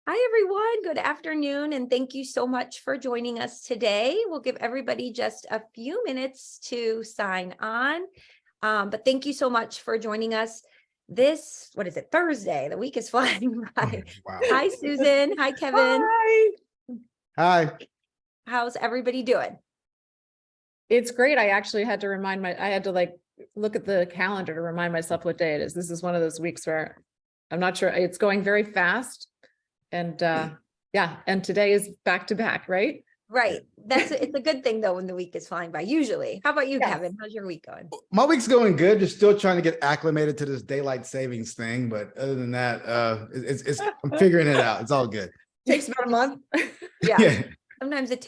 Hi, everyone. Good afternoon, and thank you so much for joining us today. We'll give everybody just a few minutes to sign on, but thank you so much for joining us this, Thursday. The week is flying by. Wow. Hi, Susan. Hi, Kevin. Hi. Hi. How's everybody doing? It's great. I actually had to I had to look at the calendar to remind myself what day it is. This is one of those weeks where I'm not sure. It's going very fast. And and today is back to back, right? Right. It's a good thing though when the week is flying by, usually. How about you, Yes. Kevin? How's your week going? My week's going good. Just still trying to get acclimated to this daylight savings thing, but other than that, I'm figuring it out. It's all good. Takes about a month. Yeah. Sometimes it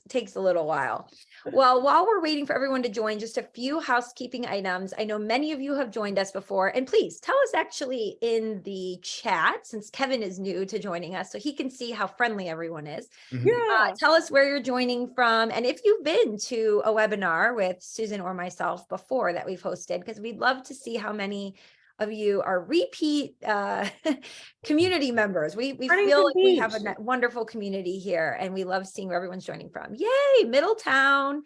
takes a little while. Well, while we're waiting for everyone to join, just a few housekeeping items. I know many of you have joined us before, and please tell us actually in the chat, since Kevin is new to joining us, so he can see how friendly everyone is. Yeah. Tell us where you're joining from, and if you've been to a webinar with Susan or myself before that we've hosted, because we'd love to see how many of you are repeat community members. We feel like we have a wonderful community here, and we love seeing where everyone's joining from. Yay, Middletown,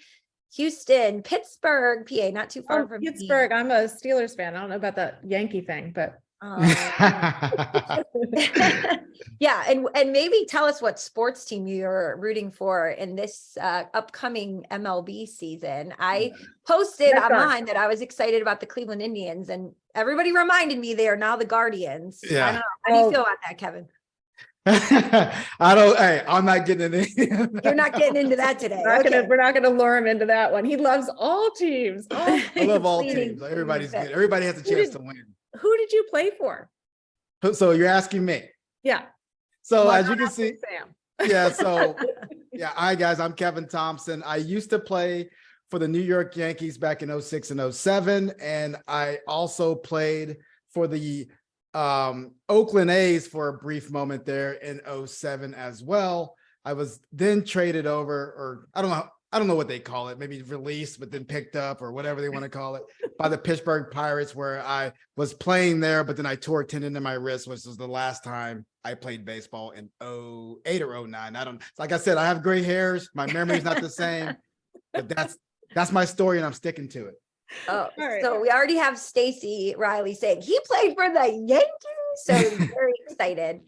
Houston, Pittsburgh, PA, not too far from Pittsburgh. I'm a Steelers fan. I don't know about that Yankee thing, but yeah, and maybe tell us what sports team you're rooting for in this upcoming MLB season. I posted online that I was excited about the Cleveland Indians, and everybody reminded me they are now the Guardians. Yeah. I don't know. How do you feel about that, Kevin? I'm not getting into You're not getting into that today. We're not gonna lure him into that one. He loves all teams. I love all teams. Everybody's good. Everybody has a chance to win. Who did you play for? So you're asking me? Yeah. So as you can see, Sam. Hi guys, I'm Kevin Thompson. I used to play for the New York Yankees back in 06 and 07, and I also played for the Oakland A's for a brief moment there in 07 as well. I was then traded over, or I don't know what they call it, maybe released, but then picked up or whatever they want to call it, by the Pittsburgh Pirates, where I was playing there, but then I tore a tendon in my wrist, which was the last time I played baseball in 08 or 09. Like I said, I have gray hairs. My memory's not the same, but that's my story, and I'm sticking to it. Oh, right. So we already have Stacy Riley saying he played for the Yankees. So very excited.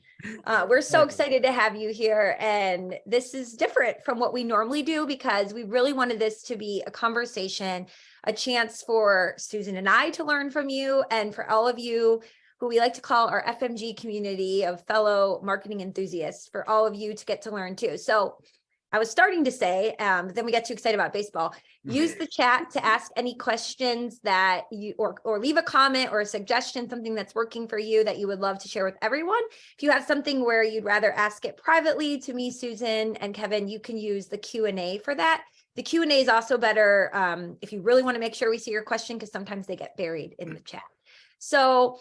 We're so excited to have you here. And this is different from what we normally do, because we really wanted this to be a conversation, a chance for Susan and I to learn from you, and for all of you who we like to call our FMG community of fellow marketing enthusiasts, for all of you to get to learn too. So I was starting to say, but then we got too excited about baseball. Use the chat to ask any questions that you, or leave a comment or a suggestion, something that's working for you that you would love to share with everyone. If you have something where you'd rather ask it privately to me, Susan, and Kevin, you can use the Q&A for that. The Q&A is also better if you really want to make sure we see your question, because sometimes they get buried in the chat. So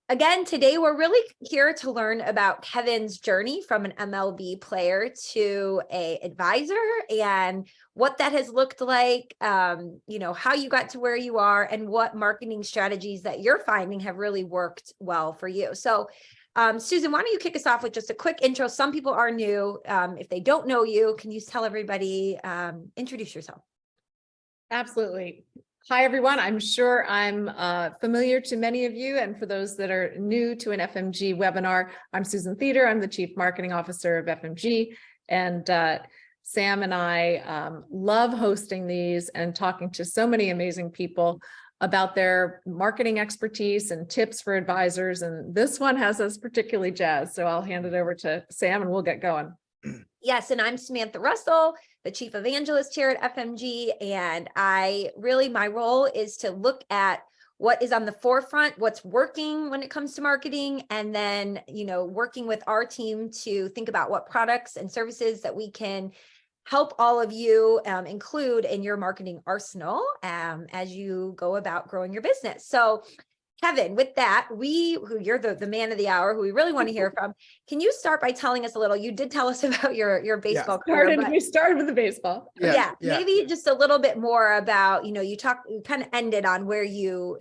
again, today we're really here to learn about Kevin's journey from an MLB player to an advisor, and what that has looked like, how you got to where you are, and what marketing strategies that you're finding have really worked well for you. So Susan, why don't you kick us off with just a quick intro? Some people are new. If they don't know you, can you tell everybody, introduce yourself? Absolutely. Hi, everyone. I'm sure I'm familiar to many of you. And for those that are new to an FMG webinar, I'm Susan Theder. I'm the Chief Marketing Officer of FMG. And Sam and I love hosting these and talking to so many amazing people about their marketing expertise and tips for advisors. And this one has us particularly jazzed. So I'll hand it over to Sam and we'll get going. Yes, and I'm Samantha Russell, the Chief Evangelist here at FMG, and my role is to look at what is on the forefront, what's working when it comes to marketing, and then, working with our team to think about what products and services that we can help all of you include in your marketing arsenal as you go about growing your business. So Kevin, with that, you're the man of the hour, who we really want to hear from. Can you start by telling us a little? You did tell us about your baseball career. We started with the baseball. Yeah, maybe just a little bit more about, you kind of ended on where you,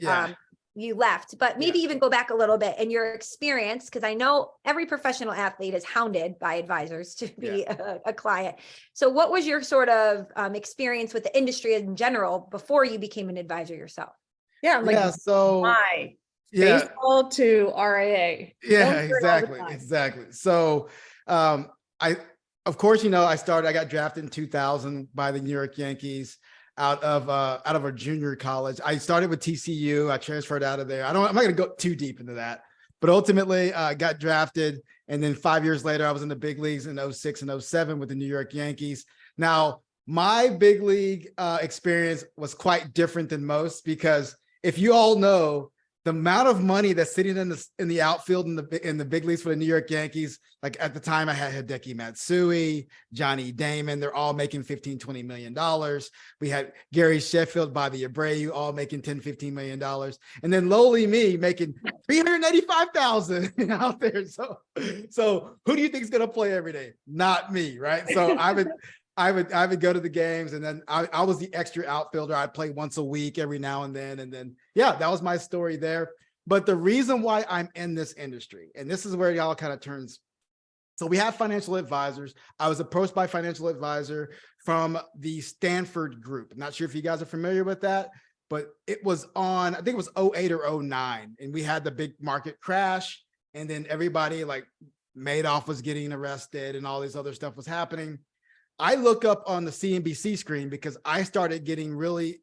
you left, but maybe even go back a little bit in your experience, because I know every professional athlete is hounded by advisors to be a client. So what was your sort of experience with the industry in general before you became an advisor yourself? Yeah, like so why? Baseball to RIA. Exactly. So I of course, I got drafted in 2000 by the New York Yankees out of a junior college. I started with TCU. I transferred out of there. I'm not going to go too deep into that, but ultimately I got drafted. And then 5 years later, I was in the big leagues in 06 and 07 with the New York Yankees. Now, my big league experience was quite different than most, because if you all know, the amount of money that's sitting in the outfield in the big leagues for the New York Yankees, like at the time I had Hideki Matsui, Johnny Damon, they're all making $15-20 million. We had Gary Sheffield, Bobby Abreu, all making $10-15 million. And then lowly me making $385,000 out there. So who do you think is going to play every day? Not me, right? So I would go to the games, and then I was the extra outfielder. I'd play once a week every now and then. And then, that was my story there. But the reason why I'm in this industry, and this is where y'all kind of turns. So we have financial advisors. I was approached by a financial advisor from the Stanford Group. I'm not sure if you guys are familiar with that, but it was I think it was 08 or 09. And we had the big market crash. And then everybody, like Madoff was getting arrested and all this other stuff was happening. I look up on the CNBC screen because I started getting really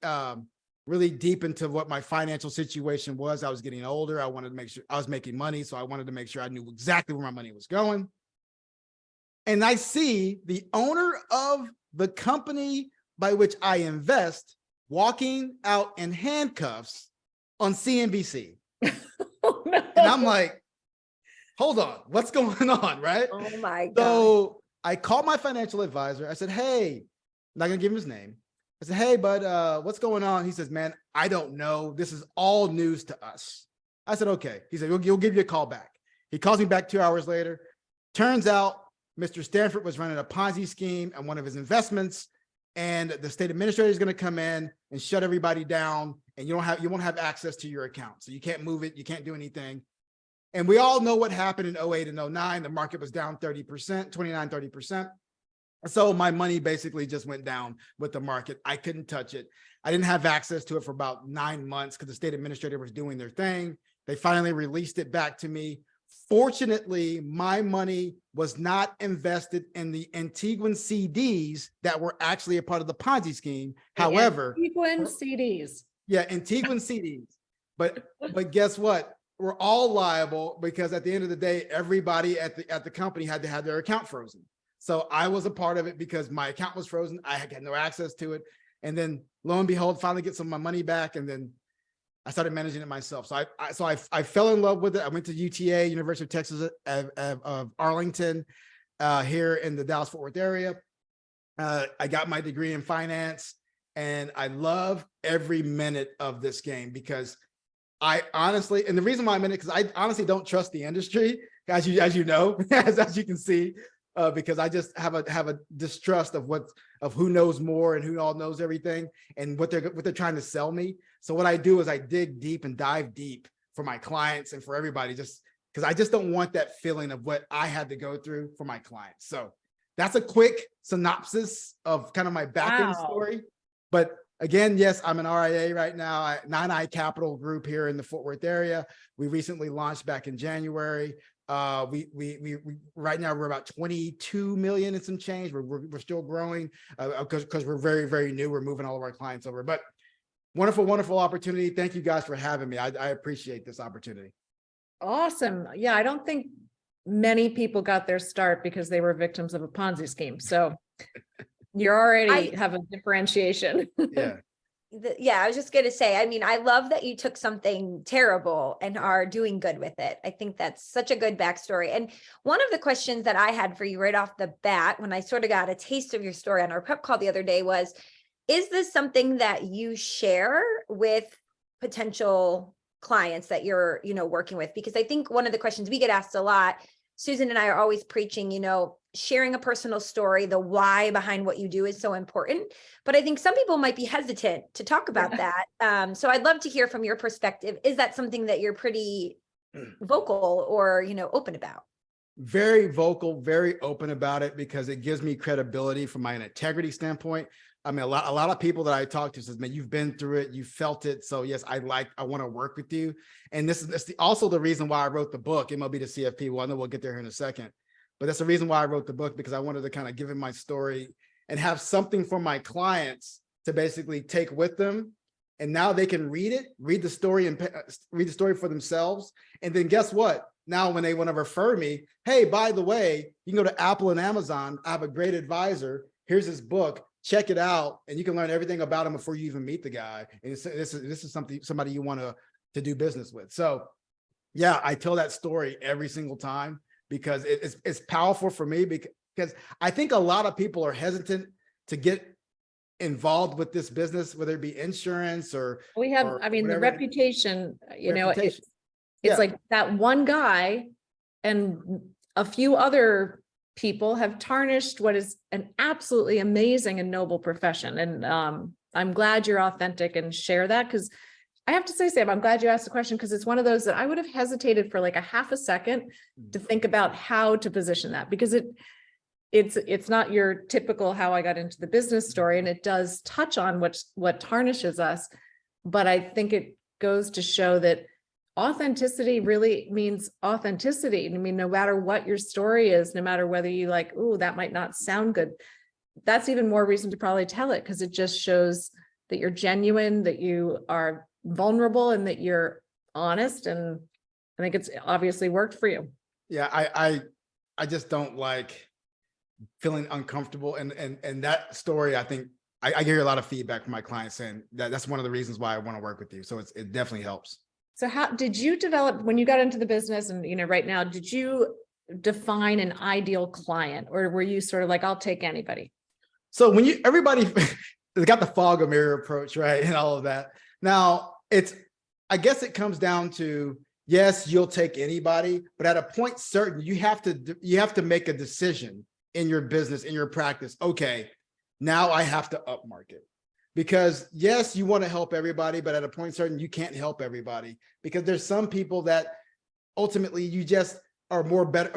deep into what my financial situation was. I was getting older. I wanted to make sure I was making money. So I wanted to make sure I knew exactly where my money was going. And I see the owner of the company by which I invest walking out in handcuffs on CNBC. Oh, no. And I'm like, hold on, what's going on, right? Oh my God. So I called my financial advisor. I said, hey, I'm not going to give him his name. I said, hey, bud, what's going on? He says, man, I don't know. This is all news to us. I said, okay. He said, he'll give you a call back. He calls me back 2 hours later. Turns out Mr. Stanford was running a Ponzi scheme on one of his investments, and the state administrator is going to come in and shut everybody down, and you won't have access to your account. So you can't move it. You can't do anything. And we all know what happened in 08 and 09. The market was down 30%. So my money basically just went down with the market. I couldn't touch it. I didn't have access to it for about 9 months because the state administrator was doing their thing. They finally released it back to me. Fortunately, my money was not invested in the Antiguan CDs that were actually a part of the Ponzi scheme. However, Antiguan CDs. Yeah, Antiguan CDs. But guess what? We're all liable because at the end of the day, everybody at the company had to have their account frozen. So I was a part of it because my account was frozen. I had no access to it. And then lo and behold, finally get some of my money back. And then I started managing it myself. So I fell in love with it. I went to UTA, University of Texas of Arlington, here in the Dallas-Fort Worth area. I got my degree in finance, and I love every minute of this game because I honestly, and the reason why I'm in it, because I honestly don't trust the industry, as you know, as you can see, because I just have a distrust of who knows more and who all knows everything and what they're trying to sell me. So what I do is I dig deep and dive deep for my clients and for everybody, just because I just don't want that feeling of what I had to go through for my clients. So that's a quick synopsis of kind of my back end story. But again, yes, I'm an RIA right now, 9i Capital Group here in the Fort Worth area. We recently launched back in January. We right now we're about 22 million and some change. We're still growing because we're very, very new. We're moving all of our clients over, but wonderful opportunity. Thank you guys for having me. I appreciate this opportunity. Awesome. Yeah, I don't think many people got their start because they were victims of a Ponzi scheme. So you already have a differentiation. Yeah. Yeah, I was just going to say, I mean, I love that you took something terrible and are doing good with it. I think that's such a good backstory. And one of the questions that I had for you right off the bat, when I sort of got a taste of your story on our prep call the other day was, is this something that you share with potential clients that you're, working with? Because I think one of the questions we get asked a lot, Susan and I are always preaching, sharing a personal story, the why behind what you do is so important. But I think some people might be hesitant to talk about that. So I'd love to hear from your perspective. Is that something that you're pretty vocal or, open about? Very vocal, very open about it because it gives me credibility from my integrity standpoint. I mean, a lot of people that I talk to says, man, you've been through it, you felt it. So yes, I want to work with you. And this is also the reason why I wrote the book, MLB to CFP. Well, I know we'll get there here in a second, but that's the reason why I wrote the book, because I wanted to kind of give him my story and have something for my clients to basically take with them. And now they can read the story and read the story for themselves. And then guess what? Now, when they want to refer me, hey, by the way, you can go to Apple and Amazon. I have a great advisor. Here's his book. Check it out. And you can learn everything about him before you even meet the guy. And this is somebody you want to do business with. So yeah, I tell that story every single time because it's powerful for me, because I think a lot of people are hesitant to get involved with this business, whether it be insurance or the reputation, reputation. It's like that one guy and a few other people have tarnished what is an absolutely amazing and noble profession. And I'm glad you're authentic and share that, because I have to say, Sam, I'm glad you asked the question, because it's one of those that I would have hesitated for like a half a second to think about how to position that, because it's not your typical how I got into the business story, and it does touch on what tarnishes us. But I think it goes to show that authenticity really means authenticity. I mean, no matter what your story is, no matter whether you like, oh, that might not sound good, that's even more reason to probably tell it, because it just shows that you're genuine, that you are vulnerable, and that you're honest. And I think it's obviously worked for you. Yeah, I just don't like feeling uncomfortable. And that story, I think I hear a lot of feedback from my clients saying that's one of the reasons why I want to work with you. So it definitely helps. So how did you develop when you got into the business, and right now, did you define an ideal client, or were you sort of like, I'll take anybody? So when everybody got the fog of mirror approach, right? And all of that. Now I guess it comes down to, yes, you'll take anybody, but at a point certain, you have to make a decision in your business, in your practice. Okay, now I have to upmarket. Because yes, you want to help everybody, but at a point certain, you can't help everybody, because there's some people that ultimately you just are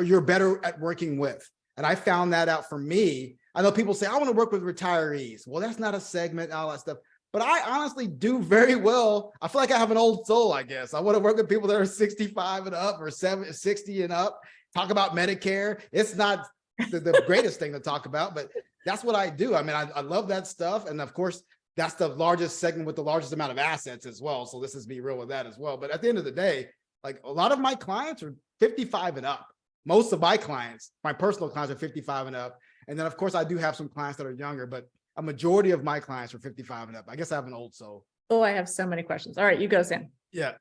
you're better at working with. And I found that out for me. I know people say, I want to work with retirees. Well, that's not a segment, all that stuff. But I honestly do very well. I feel like I have an old soul, I guess. I want to work with people that are 65 and up or 60 and up, talk about Medicare. It's not the greatest thing to talk about, but that's what I do. I mean, I love that stuff. And of course, that's the largest segment with the largest amount of assets as well. So let's just be real with that as well. But at the end of the day, like a lot of my clients are 55 and up. Most of my clients, my personal clients, are 55 and up. And then of course I do have some clients that are younger, but a majority of my clients are 55 and up. I guess I have an old soul. Oh, I have so many questions. All right, you go, Sam. Yeah.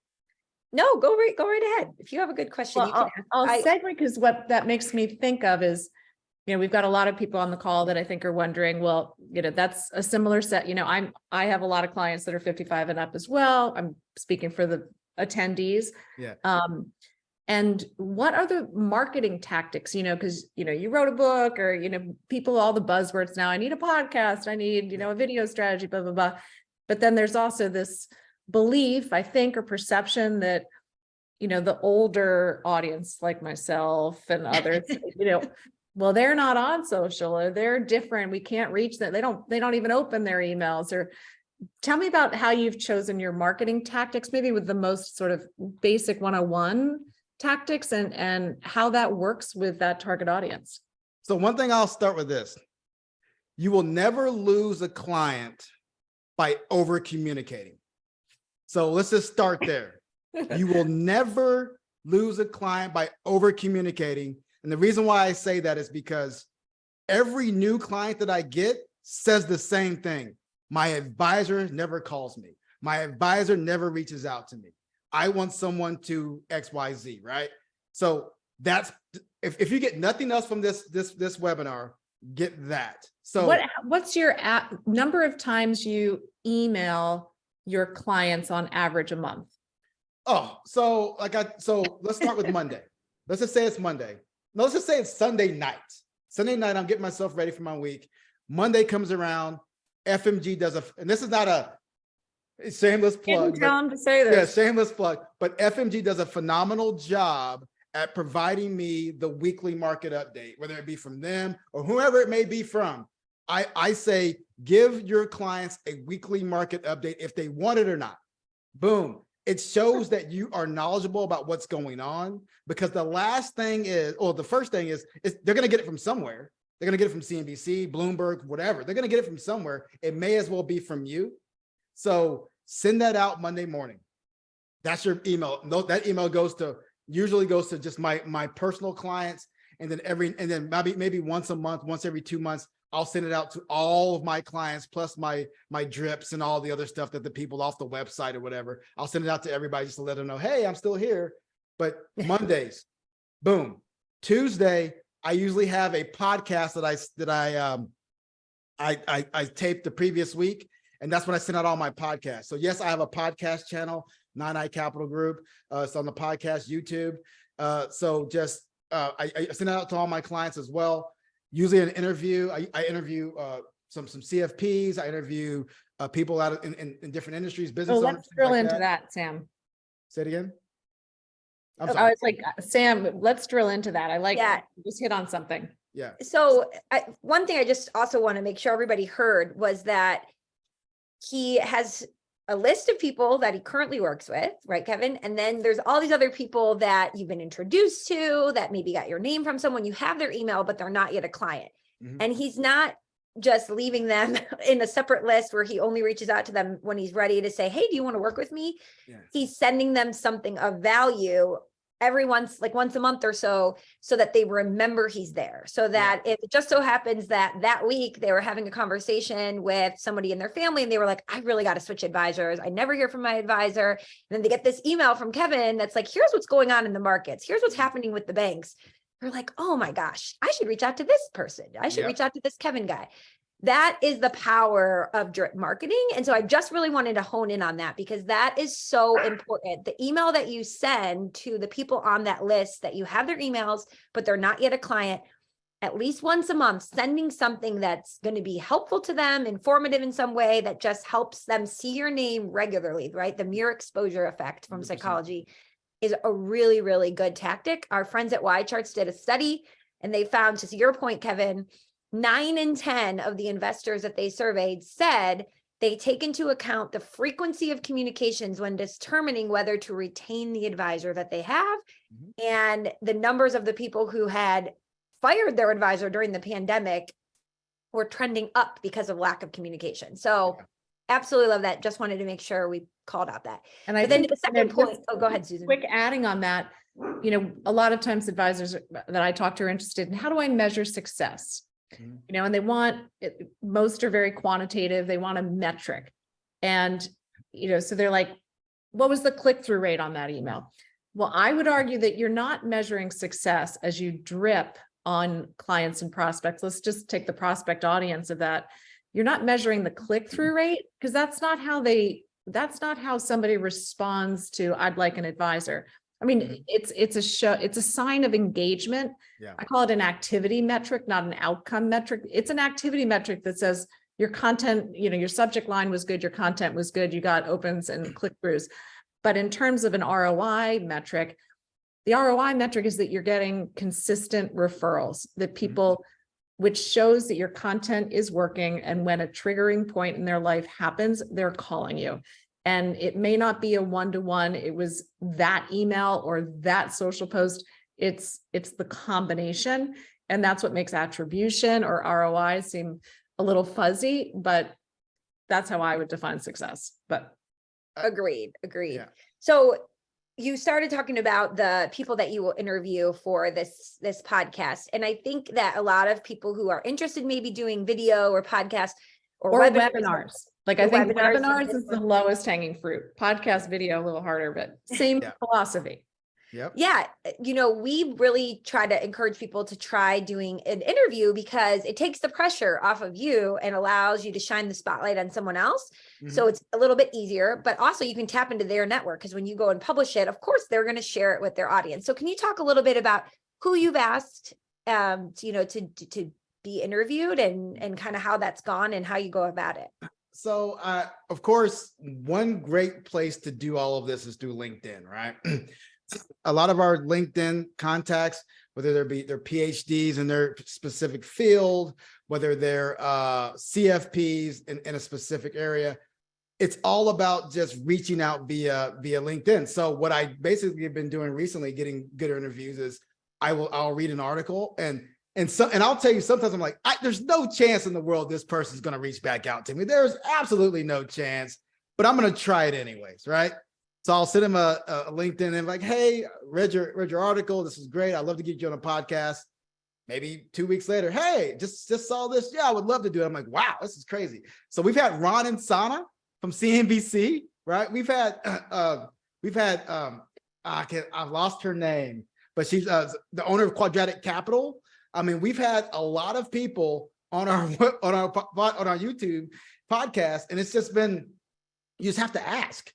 No, go right ahead. If you have a good question, you can. I'll segue, because what that makes me think of is, we've got a lot of people on the call that I think are wondering, well, that's a similar set. I have a lot of clients that are 55 and up as well. I'm speaking for the attendees. Yeah. And what are the marketing tactics, because, you wrote a book, or, people, all the buzzwords now, I need a podcast, I need, a video strategy, blah, blah, blah. But then there's also this belief, I think, or perception that, the older audience like myself and others, well, they're not on social, or they're different. We can't reach them. They don't even open their emails. Or tell me about how you've chosen your marketing tactics, maybe with the most sort of basic 101 tactics, and how that works with that target audience. So one thing, I'll start with this. You will never lose a client by over communicating. So let's just start there. You will never lose a client by over communicating. And the reason why I say that is because every new client that I get says the same thing. My advisor never calls me. My advisor never reaches out to me. I want someone to XYZ, right? So that's, if you get nothing else from this webinar, get that. So what's your number of times you email your clients on average a month? Oh, so let's start with Monday. Let's just say it's Monday. No, let's just say it's Sunday night. Sunday night, I'm getting myself ready for my week. Monday comes around, FMG does and this is not a shameless plug. Didn't tell him to say Yeah, this. shameless plug. But FMG does a phenomenal job at providing me the weekly market update, whether it be from them or whoever it may be from. I say, give your clients a weekly market update if they want it or not. Boom. It shows that you are knowledgeable about what's going on, because the last thing is, or the first thing is they're going to get it from somewhere. They're going to get it from CNBC, Bloomberg, whatever. They're going to get it from somewhere. It may as well be from you. So send that out Monday morning. That's your email. That email usually goes to just my personal clients. And then maybe once a month, once every 2 months, I'll send it out to all of my clients, plus my drips and all the other stuff that the people off the website or whatever. I'll send it out to everybody just to let them know, hey, I'm still here. But Mondays, boom. Tuesday, I usually have a podcast that I taped the previous week, and that's when I send out all my podcasts. So yes, I have a podcast channel, 9i Capital Group. It's on the podcast YouTube. So just I send it out to all my clients as well. Usually an interview, I interview some CFPs. I interview people out in different industries, business owners. Let's drill like into that, Sam. Say it again. I'm I sorry. was like, Sam, let's drill into that. I like Yeah. just hit on something. Yeah. So one thing I just also want to make sure everybody heard was that he has a list of people that he currently works with, right, Kevin? And then there's all these other people that you've been introduced to that maybe got your name from someone, you have their email, but they're not yet a client. And he's not just leaving them in a separate list where he only reaches out to them when he's ready to say, hey, do you want to work with me? Yeah. He's sending them something of value every once a month or so that they remember he's there. So that if it just so happens that week they were having a conversation with somebody in their family and they were like, I really got to switch advisors. I never hear from my advisor. And then they get this email from Kevin that's like, here's what's going on in the markets. Here's what's happening with the banks. They're like, oh my gosh, I should reach out to this person. I should reach out to this Kevin guy. That is the power of drip marketing. And so I just really wanted to hone in on that, because that is so important. The email that you send to the people on that list that you have their emails, but they're not yet a client, at least once a month, sending something that's going to be helpful to them, informative in some way, that just helps them see your name regularly, right? The mere exposure effect from 100%. psychology is a really, really good tactic. Our friends at Y Charts did a study and they found, to your point, Kevin, 9 in 10 of the investors that they surveyed said they take into account the frequency of communications when determining whether to retain the advisor that they have. And the numbers of the people who had fired their advisor during the pandemic were trending up because of lack of communication. So absolutely love that. Just wanted to make sure we called out that. And I But then think the second point, go ahead, Susan. quick adding on that, a lot of times advisors that I talk to are interested in, how do I measure success? And they want it, most are very quantitative. They want a metric. And, so they're like, what was the click-through rate on that email? Well, I would argue that you're not measuring success as you drip on clients and prospects. Let's just take the prospect audience of that. You're not measuring the click-through rate, because that's not how somebody responds to, I'd like an advisor. I mean, it's a sign of engagement. Yeah. I call it an activity metric, not an outcome metric. It's an activity metric that says your content, your subject line was good, your content was good, you got opens and click-throughs. But in terms of an ROI metric, the ROI metric is that you're getting consistent referrals, that people, which shows that your content is working. And when a triggering point in their life happens, they're calling you. And it may not be a one-to-one. It was that email or that social post. It's the combination. And that's what makes attribution or ROI seem a little fuzzy, but that's how I would define success. But Agreed. Yeah. So you started talking about the people that you will interview for this podcast. And I think that a lot of people who are interested maybe doing video or podcast or webinars. Like I think webinars is the different. lowest hanging fruit. Podcast video, a little harder, but same philosophy. Yep. Yeah. We really try to encourage people to try doing an interview because it takes the pressure off of you and allows you to shine the spotlight on someone else. So it's a little bit easier, but also you can tap into their network, because when you go and publish it, of course, they're going to share it with their audience. So can you talk a little bit about who you've asked to be interviewed and kind of how that's gone and how you go about it? So, of course, one great place to do all of this is through LinkedIn, right? A lot of our LinkedIn contacts, whether they're PhDs in their specific field, whether they're CFPs in a specific area, it's all about just reaching out via LinkedIn. So what I basically have been doing recently, getting good interviews, is I'll read an article and I'll tell you, sometimes I'm like, there's no chance in the world this person's going to reach back out to me. There's absolutely no chance, but I'm going to try it anyways, right? So I'll send him a LinkedIn and like, hey, read your article. This is great. I'd love to get you on a podcast. Maybe 2 weeks later, hey, just saw this. Yeah, I would love to do it. I'm like, wow, this is crazy. So we've had Ron and Sana from CNBC, right? We've had I've lost her name, but she's the owner of Quadratic Capital. I mean, we've had a lot of people on our YouTube podcast, and it's just been, you just have to ask.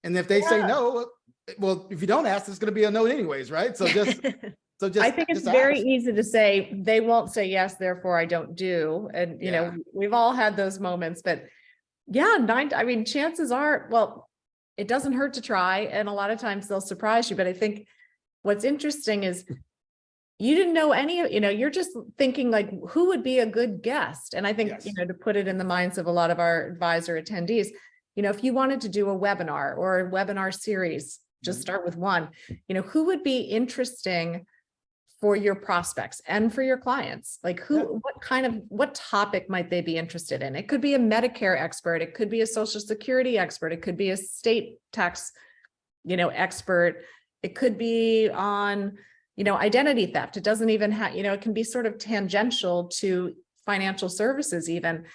And if they say no, well, if you don't ask, it's going to be a no anyways, right? So just I think it's very easy to say they won't say yes, therefore I don't do. And you know, we've all had those moments, but yeah, chances are, well, it doesn't hurt to try. And a lot of times they'll surprise you. But I think what's interesting is you didn't know you're just thinking like, who would be a good guest? And I think, to put it in the minds of a lot of our advisor attendees, if you wanted to do a webinar or a webinar series, just start with one, who would be interesting for your prospects and for your clients? Like what topic might they be interested in? It could be a Medicare expert. It could be a Social Security expert. It could be a state tax, expert. It could be on, identity theft. It doesn't even have, it can be sort of tangential to financial services even.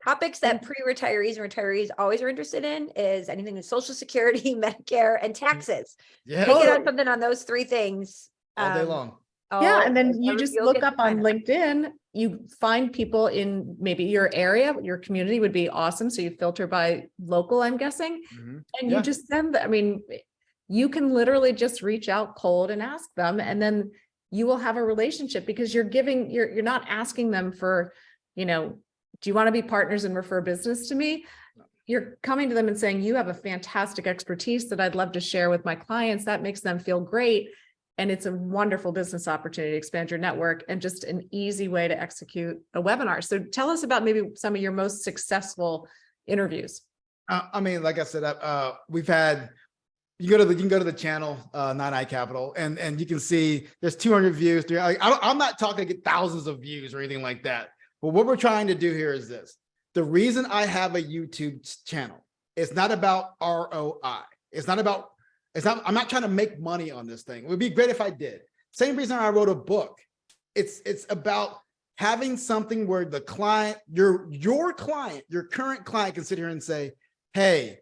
Topics that pre-retirees and retirees always are interested in is anything with Social Security, Medicare, and taxes. Yeah. Make it on something on those three things. All day long. Yeah. And then you just look up on LinkedIn, you find people in maybe your area, your community would be awesome. So you filter by local, I'm guessing, and you just send them. You can literally just reach out cold and ask them, and then you will have a relationship because you're not asking them for, do you want to be partners and refer business to me? No. You're coming to them and saying, you have a fantastic expertise that I'd love to share with my clients. That makes them feel great. And it's a wonderful business opportunity to expand your network and just an easy way to execute a webinar. So tell us about maybe some of your most successful interviews. Like I said, we've had, you can go to the channel, 9i Capital, and you can see there's 200 views. I'm not talking to get thousands of views or anything like that. But what we're trying to do here is this. The reason I have a YouTube channel, it's not about ROI. I'm not trying to make money on this thing. It would be great if I did. Same reason I wrote a book. It's about having something where the client, your client, your current client can sit here and say, hey,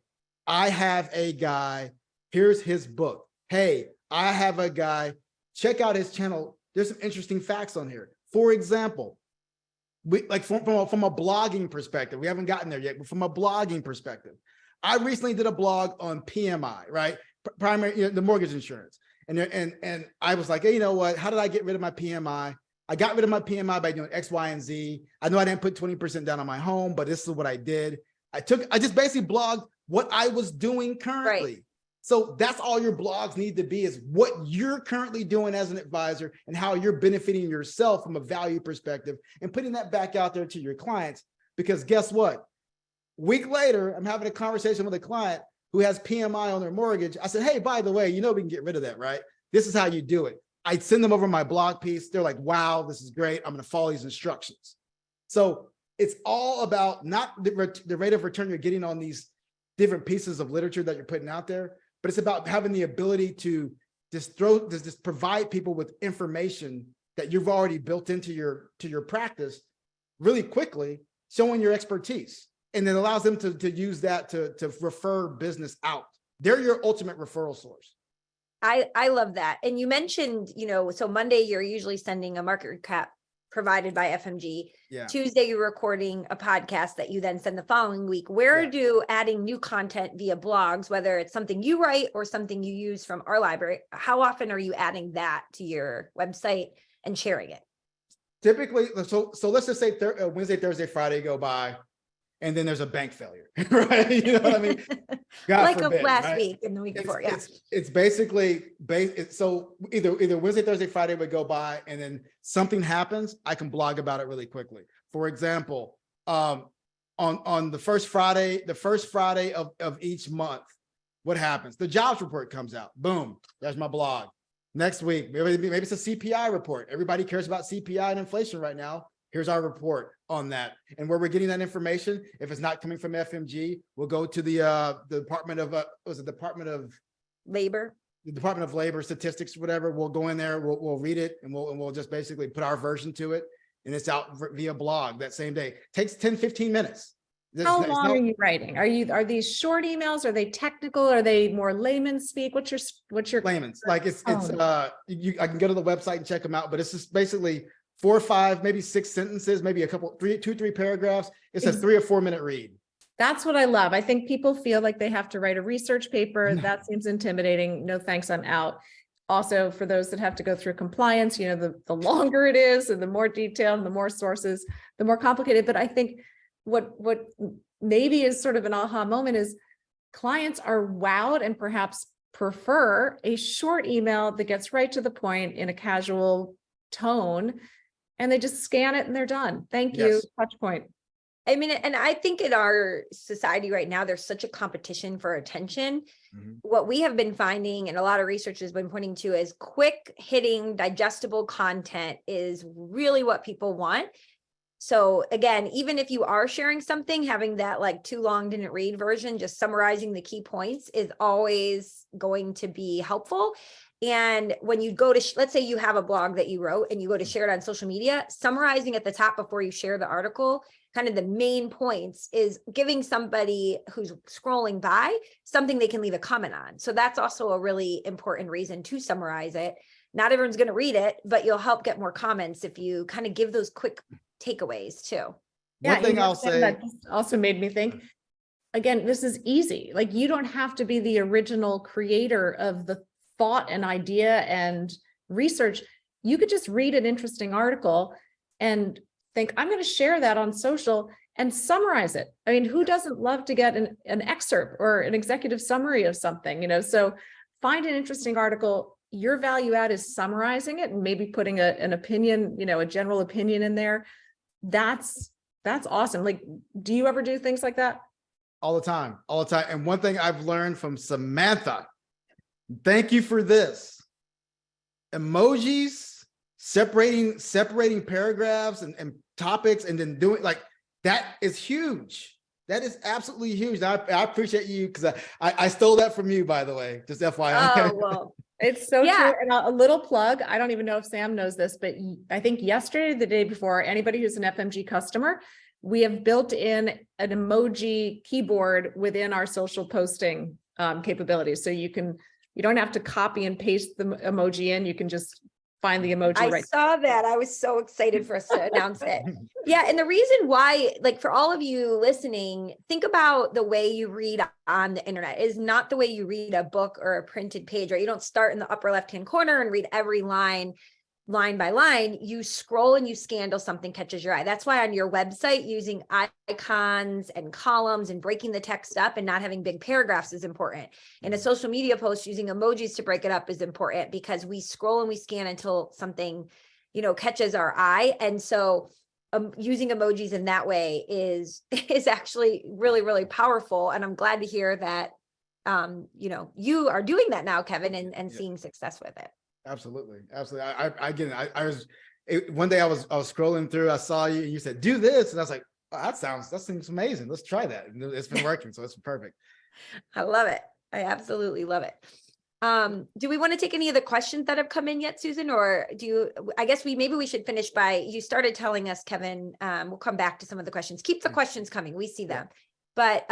I have a guy, here's his book. Hey, I have a guy, check out his channel. There's some interesting facts on here. For example, from a blogging perspective, we haven't gotten there yet, but from a blogging perspective, I recently did a blog on PMI, right? Primary, the mortgage insurance. And I was like, hey, you know what? How did I get rid of my PMI? I got rid of my PMI by doing X, Y, and Z. I know I didn't put 20% down on my home, but this is what I did. I just basically blogged what I was doing currently. Right. So that's all your blogs need to be, is what you're currently doing as an advisor and how you're benefiting yourself from a value perspective and putting that back out there to your clients. Because guess what? Week later, I'm having a conversation with a client who has PMI on their mortgage. I said, hey, by the way, we can get rid of that, right? This is how you do it. I send them over my blog piece. They're like, wow, this is great. I'm going to follow these instructions. So it's all about not the rate of return you're getting on these different pieces of literature that you're putting out there, but it's about having the ability to just provide people with information that you've already built into your practice really quickly, showing your expertise. And then allows them to use that to refer business out. They're your ultimate referral source. I love that. And you mentioned, so Monday, you're usually sending a market recap provided by FMG. Yeah. Tuesday, you're recording a podcast that you then send the following week. Where do adding new content via blogs, whether it's something you write or something you use from our library, how often are you adding that to your website? and sharing it? Typically, so let's just say Wednesday, Thursday, Friday go by, and then there's a bank failure, right? You know what I mean? God Like forbid, last right? week and the week before, yeah. It's basically so either Wednesday, Thursday, Friday would go by, and then something happens. I can blog about it really quickly. For example, on the first Friday of each month, what happens? The jobs report comes out. Boom, there's my blog. Next week, maybe it's a CPI report. Everybody cares about CPI and inflation right now. Here's our report on that. And where we're getting that information, if it's not coming from FMG, we'll go to the Department of Labor. The Department of Labor Statistics, whatever. We'll go in there, we'll read it, and we'll just basically put our version to it. And it's out via blog that same day. Takes 10, 15 minutes. How long are you writing? Are these short emails? Are they technical? Are they more layman's speak? What's your layman's? Like I can go to the website and check them out, but it's just basically 4 or 5, maybe 6 sentences, maybe a couple, 2, 3 paragraphs. It's a 3 or 4 minute read. That's what I love. I think people feel like they have to write a research paper. That seems intimidating. No, thanks, I'm out. Also, for those that have to go through compliance, the longer it is and the more detailed and the more sources, the more complicated. But I think what maybe is sort of an aha moment is clients are wowed and perhaps prefer a short email that gets right to the point in a casual tone, and they just scan it and they're done. Thank you. Yes. Touch point. I mean, and I think in our society right now, there's such a competition for attention. What we have been finding, and a lot of research has been pointing to, is quick hitting, digestible content is really what people want. So again, even if you are sharing something, having that like too long didn't read version, just summarizing the key points is always going to be helpful. And when you go to, let's say you have a blog that you wrote and you go to share it on social media, summarizing at the top before you share the article, kind of the main points, is giving somebody who's scrolling by something they can leave a comment on. So that's also a really important reason to summarize it. Not everyone's going to read it, but you'll help get more comments if you kind of give those quick takeaways too. One thing I'll say that just also made me think, again, this is easy. Like, you don't have to be the original creator of the thought and idea and research. You could just read an interesting article and think, I'm going to share that on social and summarize it. I mean, who doesn't love to get an excerpt or an executive summary of something, so find an interesting article. Your value add is summarizing it and maybe putting an opinion, a general opinion in there. That's awesome. Like, do you ever do things like that? All the time. And one thing I've learned from Samantha, thank you for this. Emojis, separating paragraphs and topics, and then doing like that is huge. That is absolutely huge. I appreciate you, because I stole that from you, by the way, just FYI. Oh, well, it's so true. And a little plug, I don't even know if Sam knows this, but I think yesterday, the day before, anybody who's an FMG customer, we have built in an emoji keyboard within our social posting capabilities. So you don't have to copy and paste the emoji in. You can just find the emoji. I saw that. I was so excited for us to announce it. Yeah. And the reason why, like, for all of you listening, think about the way you read on the internet is not the way you read a book or a printed page, right? You don't start in the upper left-hand corner and read every line by line. You scroll and you scan till something catches your eye. That's why on your website, using icons and columns and breaking the text up and not having big paragraphs is important. In a social media post, using emojis to break it up is important, because we scroll and we scan until something, catches our eye. And so using emojis in that way is actually really, really powerful. And I'm glad to hear that, you are doing that now, Kevin, and seeing success with it. Absolutely. I get it. I was one day I was scrolling through, I saw you and you said, do this. And I was like, oh, that seems amazing. Let's try that. And it's been working. So it's perfect. I love it. I absolutely love it. Do we want to take any of the questions that have come in yet, Susan? Or I guess maybe we should finish by, you started telling us, Kevin, we'll come back to some of the questions. Keep the questions coming. We see them. But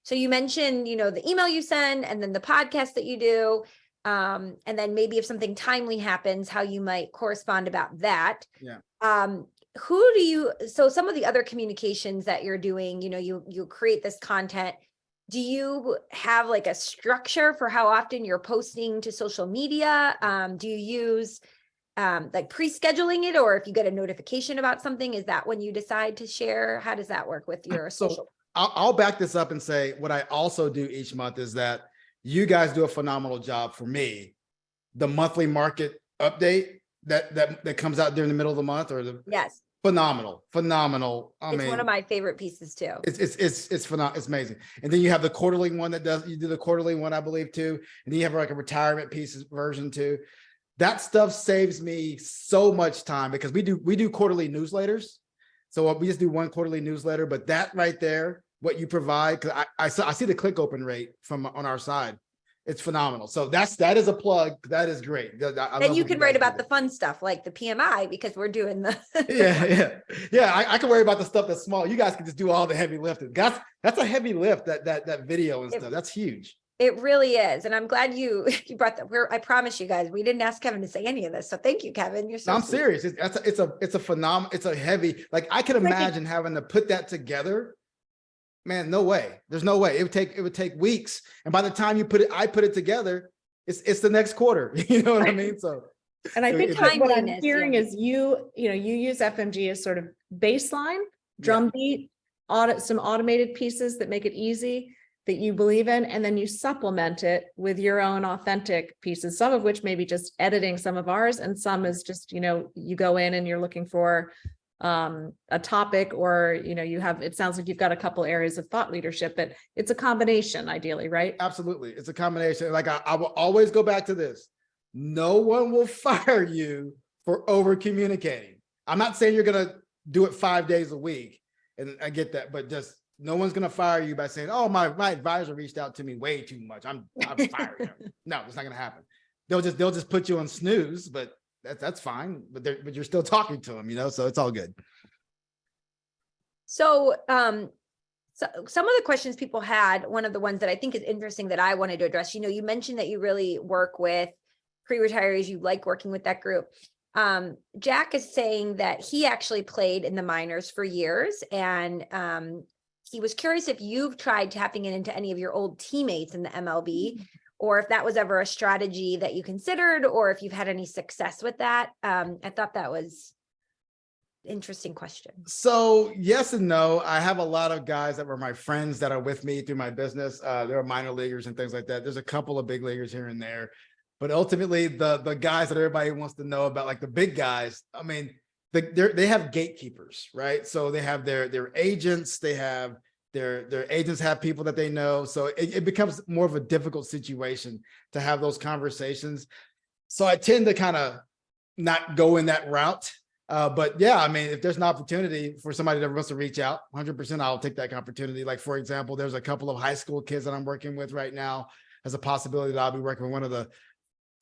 so you mentioned, the email you send, and then the podcast that you do. And then maybe if something timely happens, how you might correspond about that. Yeah. So some of the other communications that you're doing, you create this content. Do you have like a structure for how often you're posting to social media? Do you use like pre-scheduling it, or if you get a notification about something, is that when you decide to share? How does that work with your So social? I'll back this up and say what I also do each month is that you guys do a phenomenal job for me. The monthly market update that comes out during the middle of the month, or the Yes, phenomenal. I it's mean, one of my favorite pieces too. it's phenomenal. It's amazing. And then you have the quarterly one you do the quarterly one, I believe, too. And then you have like a retirement pieces version too. That stuff saves me so much time because we do quarterly newsletters. So we just do one quarterly newsletter, but that right there, what you provide, because I see the click open rate from on our side. It's phenomenal. So that is a plug. That is great. Then you can write about the fun stuff like the PMI, because we're doing the yeah. I can worry about the stuff that's small. You guys can just do all the heavy lifting. That's a heavy lift. That video and stuff. That's huge. It really is. And I'm glad you brought that. I promise you guys, we didn't ask Kevin to say any of this. So thank you, Kevin. You're so I'm sweet. serious. It's a phenomenal. It's a heavy. Like I can imagine having to put that together. Man, no way. There's no way. It would take weeks. And by the time I put it together, it's the next quarter. You know what I mean? So, And I think Timeliness, what I'm hearing yeah. is you use FMG as sort of baseline, drumbeat, some automated pieces that make it easy, that you believe in, and then you supplement it with your own authentic pieces, some of which may be just editing some of ours, and some is just, you go in and you're looking for a topic, or, it sounds like you've got a couple areas of thought leadership, but it's a combination ideally, right? absolutely. It's a combination. Like I will always go back to this. No one will fire you for over communicating. I'm not saying you're going to do it 5 days a week. And I get that, but just no one's going to fire you by saying, oh, my advisor reached out to me way too much. I'm firing him. No, it's not going to happen. They'll just put you on snooze, but that's fine. But you're still talking to them, so it's all good. So, so some of the questions people had, one of the ones that I think is interesting that I wanted to address, you mentioned that you really work with pre-retirees, you like working with that group. Jack is saying that he actually played in the minors for years, and he was curious if you've tried tapping into any of your old teammates in the MLB, or if that was ever a strategy that you considered, or if you've had any success with that. I thought that was interesting question. So yes and no. I have a lot of guys that were my friends that are with me through my business. There are minor leaguers and things like that. There's a couple of big leaguers here and there, but ultimately the guys that everybody wants to know about, like the big guys, I mean, they have gatekeepers, right? So they have their agents, they have their agents have people that they know. So it becomes more of a difficult situation to have those conversations. So I tend to kind of not go in that route. But yeah, I mean, if there's an opportunity for somebody that wants to reach out, 100%, I'll take that opportunity. Like, for example, there's a couple of high school kids that I'm working with right now as a possibility that I'll be working with one of the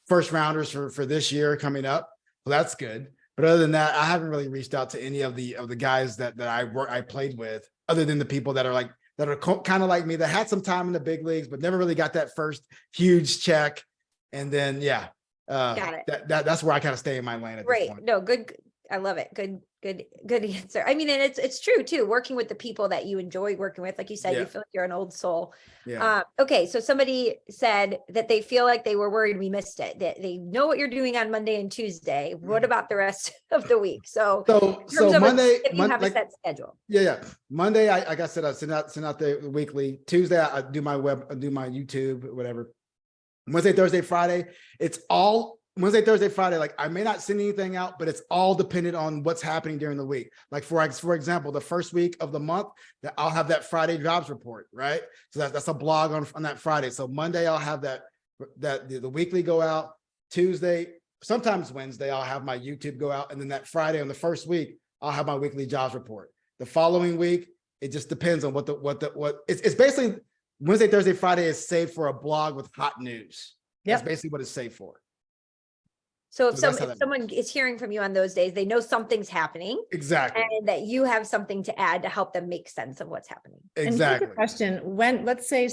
first rounders for this year coming up. So that's good. But other than that, I haven't really reached out to any of the guys that I played with, other than the people that are kind of like me, that had some time in the big leagues, but never really got that first huge check. And then, Got it. That's where I kind of stay in my lane at this point. No, good. I love it. Good answer. I mean, and it's true too, working with the people that you enjoy working with. Like you said, you feel like you're an old soul. Yeah. Okay. So somebody said that they feel like they were worried we missed it, that they know what you're doing on Monday and Tuesday. What about the rest of the week? So Monday, if you have a set schedule. Yeah. Monday, like I said, I send out the weekly. Tuesday, I do my YouTube, whatever. Wednesday, Thursday, Friday, it's all Wednesday, Thursday, Friday. Like I may not send anything out, but it's all dependent on what's happening during the week. Like for example, the first week of the month, that I'll have that Friday jobs report, right? So that's a blog on that Friday. So Monday, I'll have that the weekly go out. Tuesday, sometimes Wednesday, I'll have my YouTube go out, and then that Friday on the first week, I'll have my weekly jobs report. The following week, it just depends on what it's basically. Wednesday, Thursday, Friday is saved for a blog with hot news. That's basically what it's saved for. So if someone is hearing from you on those days, they know something's happening. Exactly. And that you have something to add to help them make sense of what's happening. Exactly. And here's a question, when, let's say,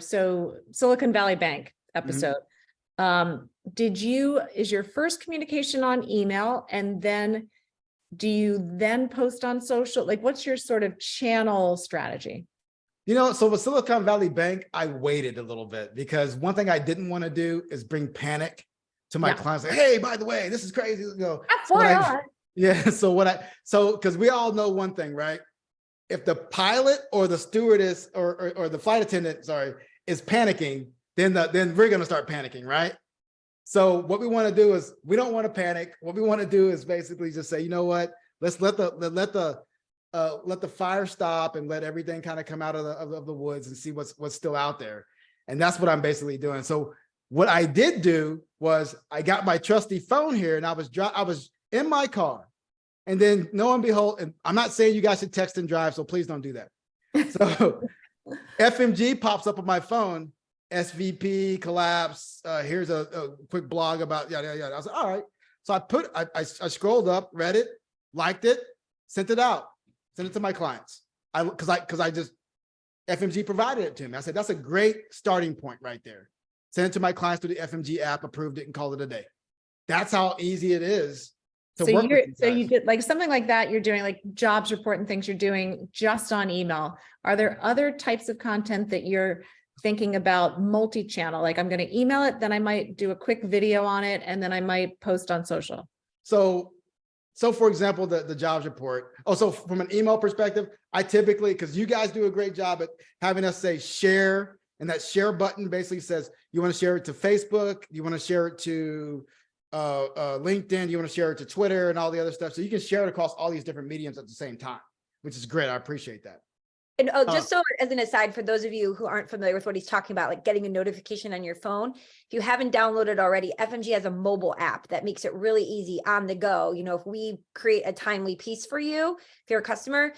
so Silicon Valley Bank episode, is your first communication on email, and then do you then post on social? Like, what's your sort of channel strategy? So with Silicon Valley Bank, I waited a little bit because one thing I didn't want to do is bring panic to my Yeah. clients, like, hey, by the way, this is crazy. You know, yeah. So because we all know one thing, right? If the pilot or the stewardess or the flight attendant, sorry, is panicking, then we're going to start panicking, right? So what we want to do is we don't want to panic. What we want to do is basically just say, you know what? Let's let the fire stop and let everything kind of come out of the woods and see what's still out there. And that's what I'm basically doing. So what I did do was I got my trusty phone here and I was in my car. And then lo and behold, and I'm not saying you guys should text and drive, so please don't do that. So FMG pops up on my phone, SVP collapse. Here's a quick blog about yada, yada, yada. I was like, all right. So I scrolled up, read it, liked it, sent it out, sent it to my clients. Because I just, FMG provided it to me. I said, that's a great starting point right there. Sent it to my clients through the FMG app, approved it and called it a day. That's how easy it is. So you did like something like that. You're doing like jobs report and things you're doing just on email. Are there other types of content that you're thinking about multi-channel? Like I'm going to email it, then I might do a quick video on it, and then I might post on social. So for example, the jobs report. Oh, so from an email perspective, I typically, because you guys do a great job at having us say share, and that share button basically says you want to share it to Facebook, you want to share it to LinkedIn, you want to share it to Twitter and all the other stuff. So you can share it across all these different mediums at the same time, which is great. I appreciate that. And just so as an aside, for those of you who aren't familiar with what he's talking about, like getting a notification on your phone, if you haven't downloaded already, FMG has a mobile app that makes it really easy on the go. You know, if we create a timely piece for you, if you're a customer,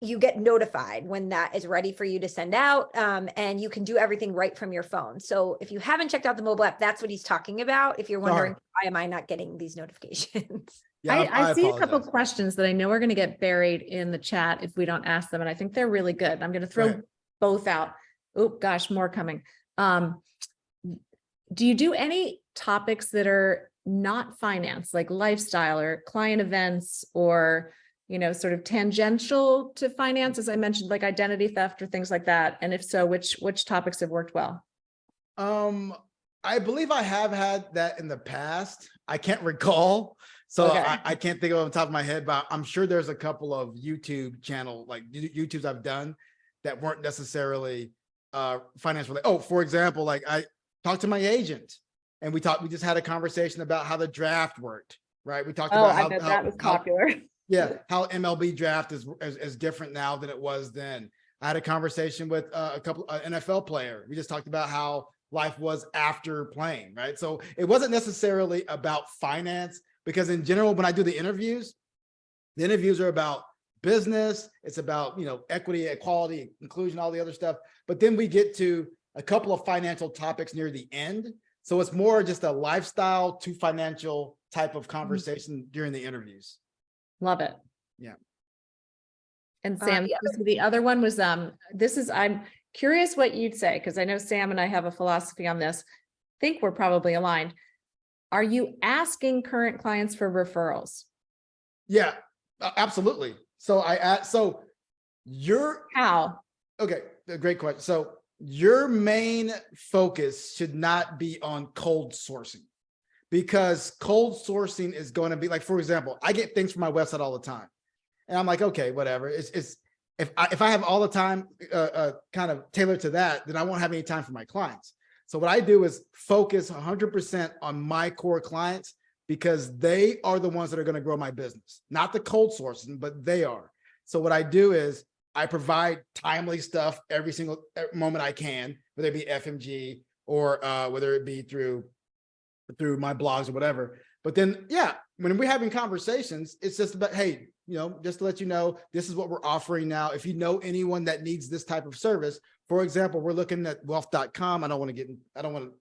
you get notified when that is ready for you to send out, and you can do everything right from your phone. So if you haven't checked out the mobile app, that's what he's talking about. If you're wondering, why am I not getting these notifications? Yeah, I see a couple of questions that I know are going to get buried in the chat if we don't ask them. And I think they're really good. I'm going to throw both out. Oh gosh, more coming. Do you do any topics that are not finance, like lifestyle or client events, or sort of tangential to finance, as I mentioned, like identity theft or things like that? And if so, which topics have worked well? I believe I have had that in the past. I can't recall. So okay. I can't think of it on the top of my head, but I'm sure there's a couple of YouTube channel, like YouTubes I've done that weren't necessarily finance related. Oh, for example, like I talked to my agent and we just had a conversation about how the draft worked, right? We talked about how that was popular. How MLB draft is different now than it was then. I had a conversation with a couple NFL player. We just talked about how life was after playing, right? So it wasn't necessarily about finance, because in general, when I do the interviews are about business. It's about, equity, equality, inclusion, all the other stuff. But then we get to a couple of financial topics near the end. So it's more just a lifestyle to financial type of conversation during the interviews. Love it. Yeah. And Sam, the other one was, I'm curious what you'd say, because I know Sam and I have a philosophy on this. Think we're probably aligned. Are you asking current clients for referrals? Yeah, absolutely. So how? Okay, great question. So your main focus should not be on cold sourcing, because cold sourcing is going to be like, for example, I get things from my website all the time. And I'm like, okay, whatever. If I have all the time kind of tailored to that, then I won't have any time for my clients. So what I do is focus 100% on my core clients, because they are the ones that are going to grow my business, not the cold sourcing, but they are. So what I do is I provide timely stuff every single moment I can, whether it be FMG or whether it be through my blogs or whatever. But then, when we're having conversations, it's just about, hey, just to let you know, this is what we're offering now. If you know anyone that needs this type of service, for example, we're looking at wealth.com. I don't want to